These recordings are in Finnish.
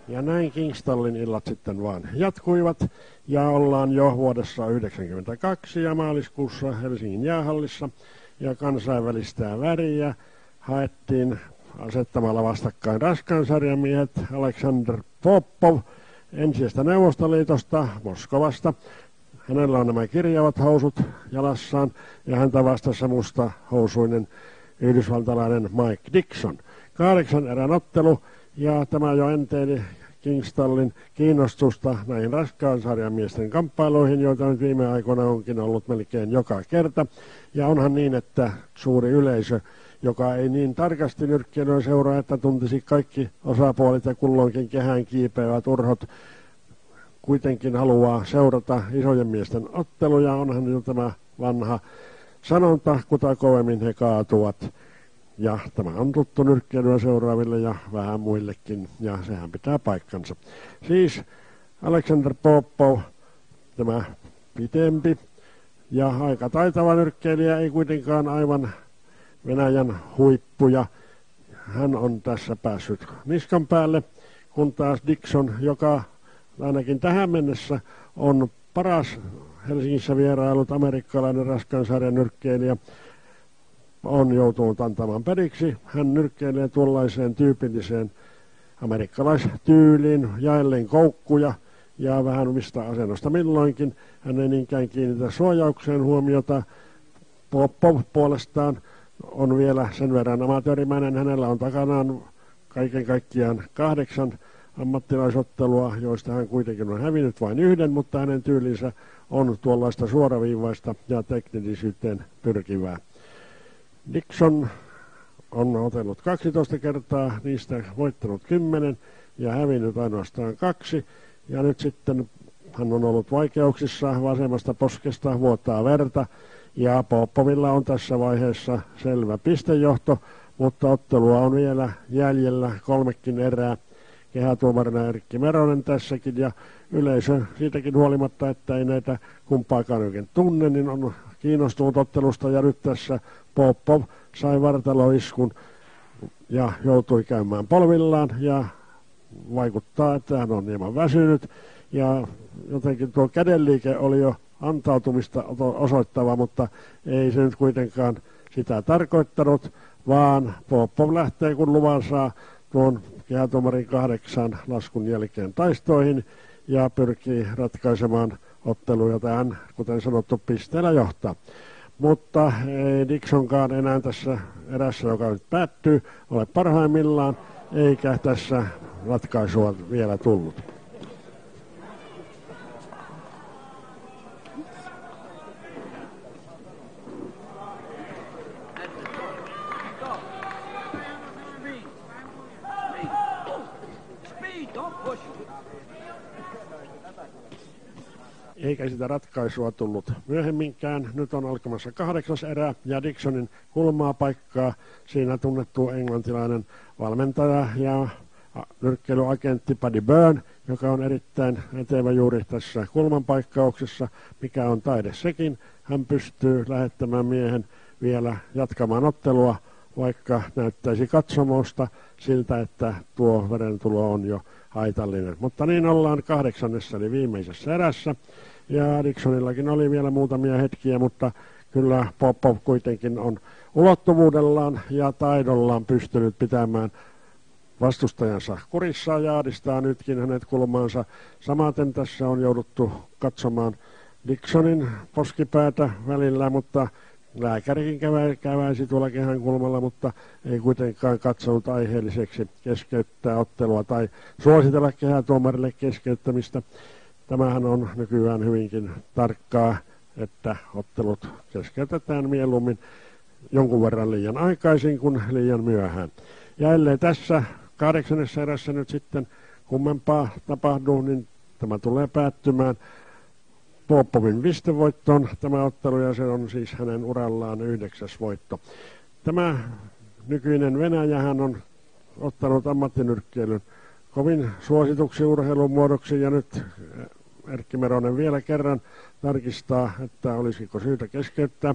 Ja näin Kingstallin illat sitten vaan jatkuivat ja ollaan jo vuodessa 1992 ja maaliskuussa Helsingin jäähallissa ja kansainvälistä väriä haettiin asettamalla vastakkain raskaan sarjan miehet Alexander Popov entisestä Neuvostoliitosta Moskovasta. Hänellä on nämä kirjavat housut jalassaan ja häntä vastassa musta housuinen yhdysvaltalainen Mike Dixon. 8 erän ottelu ja tämä jo enteili Kingstallin kiinnostusta näihin raskaan sarjan miesten kamppailuihin, joita nyt viime aikoina onkin ollut melkein joka kerta. Ja onhan niin, että suuri yleisö, joka ei niin tarkasti nyrkkeilyä seuraa, että tuntisi kaikki osapuolet ja kulloinkin kehään kiipeävät urhot, kuitenkin haluaa seurata isojen miesten otteluja. Onhan jo tämä vanha sanonta, kuta kovemmin he kaatuvat. Ja tämä on tuttu nyrkkeilyä seuraaville ja vähän muillekin, ja sehän pitää paikkansa. Siis Alexander Popov, tämä pitempi ja aika taitava nyrkkeilijä, ei kuitenkaan aivan Venäjän huippuja. Hän on tässä päässyt niskan päälle, kun taas Dixon, joka ainakin tähän mennessä on paras Helsingissä vierailut amerikkalainen raskaan sarjan nyrkkeilijä, on joutunut antamaan periksi. Hän nyrkkeilee tuollaiseen tyypilliseen amerikkalaistyyliin, jaellen koukkuja ja vähän mistä asennosta milloinkin. Hän ei niinkään kiinnitä suojaukseen huomiota. Popov puolestaan on vielä sen verran amatöörimäinen. Hänellä on takanaan kaiken kaikkiaan 8 ammattilaisottelua, joista hän kuitenkin on hävinnyt vain 1, mutta hänen tyylinsä on tuollaista suoraviivaista ja teknillisyyteen pyrkivää. Dixon on otellut 12 kertaa, niistä voittanut 10 ja hävinnyt ainoastaan 2. Ja nyt sitten hän on ollut vaikeuksissa, vasemmasta poskesta vuotaa verta. Ja Popovilla on tässä vaiheessa selvä pistejohto, mutta ottelua on vielä jäljellä 3 erää. Kehätuomarina Erkki Meronen tässäkin ja yleisö siitäkin huolimatta, että ei näitä kumpaakaan oikein tunne, niin on kiinnostunut ottelusta ja nyt tässä Popov sai vartaloiskun ja joutui käymään polvillaan ja vaikuttaa, että hän on hieman väsynyt ja jotenkin tuo kädenliike oli jo antautumista osoittava, mutta ei se nyt kuitenkaan sitä tarkoittanut, vaan Popov lähtee kun luvan saa tuon kehätuomarin 8 laskun jälkeen taistoihin ja pyrkii ratkaisemaan otteluja tähän, kuten sanottu, pisteellä johtaa. Mutta ei Dixonkaan enää tässä erässä, joka nyt päättyy, ole parhaimmillaan, eikä tässä ratkaisua vielä tullut. Eikä sitä ratkaisua tullut myöhemminkään. Nyt on alkamassa 8. erä ja Dixonin kulmaa paikkaa siinä tunnettu englantilainen valmentaja ja nyrkkeilyagentti Paddy Byrne, joka on erittäin etevä juuri tässä kulman paikkauksessa, mikä on taide sekin. Hän pystyy lähettämään miehen vielä jatkamaan ottelua, vaikka näyttäisi katsomosta siltä, että tuo verentulo on jo haitallinen. Mutta niin ollaan 8. eli viimeisessä erässä. Ja Dixonillakin oli vielä muutamia hetkiä, mutta kyllä Popov kuitenkin on ulottuvuudellaan ja taidollaan pystynyt pitämään vastustajansa kurissa ja ahdistaa nytkin hänet kulmaansa. Samaten tässä on jouduttu katsomaan Dixonin poskipäätä välillä, mutta lääkärikin käväisi tuolla kehän kulmalla, mutta ei kuitenkaan katsonut aiheelliseksi keskeyttää ottelua tai suositella kehätuomarille keskeyttämistä. Tämähän on nykyään hyvinkin tarkkaa, että ottelut keskeytetään mieluummin jonkun verran liian aikaisin kuin liian myöhään. Ja ellei tässä 8. erässä nyt sitten kummempaa tapahdu, niin tämä tulee päättymään Popovin pistevoittoon tämä ottelu, ja se on siis hänen urallaan 9. voitto. Tämä nykyinen Venäjähän on ottanut ammattinyrkkeilyn kovin suosituksi urheilun muodoksi, ja nyt Erkki Meronen vielä kerran tarkistaa, että olisiko syytä keskeyttää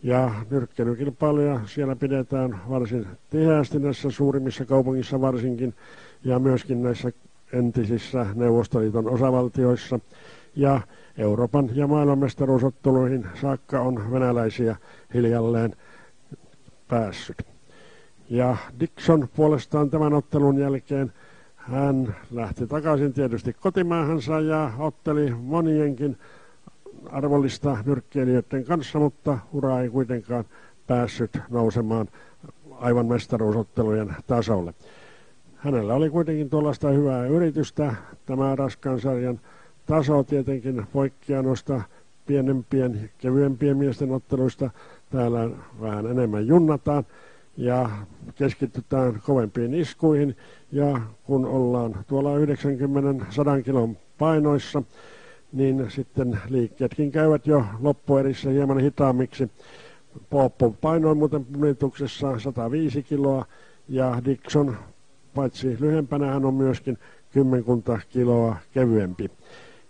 Ja nyrkkeilykilpailuja siellä pidetään varsin tiheästi näissä suurimmissa kaupungissa varsinkin ja myöskin näissä entisissä Neuvostoliiton osavaltioissa. Ja Euroopan ja maailmanmestaruusotteluihin saakka on venäläisiä hiljalleen päässyt. Ja Dixon puolestaan tämän ottelun jälkeen hän lähti takaisin tietysti kotimaahansa ja otteli monienkin arvollista nyrkkeilijöiden kanssa, mutta ura ei kuitenkaan päässyt nousemaan aivan mestaruusottelujen tasolle. Hänellä oli kuitenkin tuollaista hyvää yritystä. Tämä raskaan sarjan taso tietenkin poikkeaa noista pienempien, kevyempien miesten otteluista. Täällä vähän enemmän junnataan ja keskitytään kovempiin iskuihin. Ja kun ollaan tuolla 90-100 kilon painoissa, niin sitten liikkeetkin käyvät jo loppuerissä hieman hitaammiksi. Poppo painoi muuten punituksessa 105 kiloa ja Dixon, paitsi lyhempänä, hän on myöskin 10 kiloa kevyempi.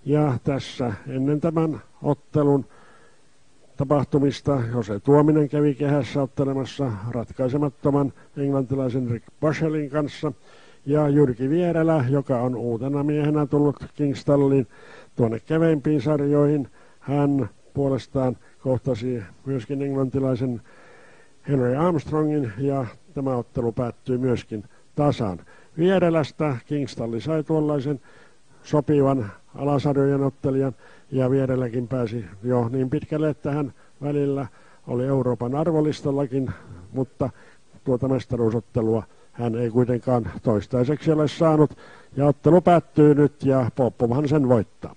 Ja tässä ennen tämän ottelun tapahtumista Jose Tuominen kävi kehässä ottelemassa ratkaisemattoman englantilaisen Rick Bushellin kanssa. Ja Jyrki Vierelä, joka on uutena miehenä tullut Kingstalliin tuonne keveimpiin sarjoihin, hän puolestaan kohtasi myöskin englantilaisen Henry Armstrongin ja tämä ottelu päättyi myöskin tasan. Vierelästä Kingstalli sai tuollaisen sopivan alasarjojen ottelijan ja Viereläkin pääsi jo niin pitkälle, että hän välillä oli Euroopan arvolistallakin, mutta tuota mestaruusottelua hän ei kuitenkaan toistaiseksi ole saanut ja ottelu päättyy nyt ja Poppohan sen voittaa.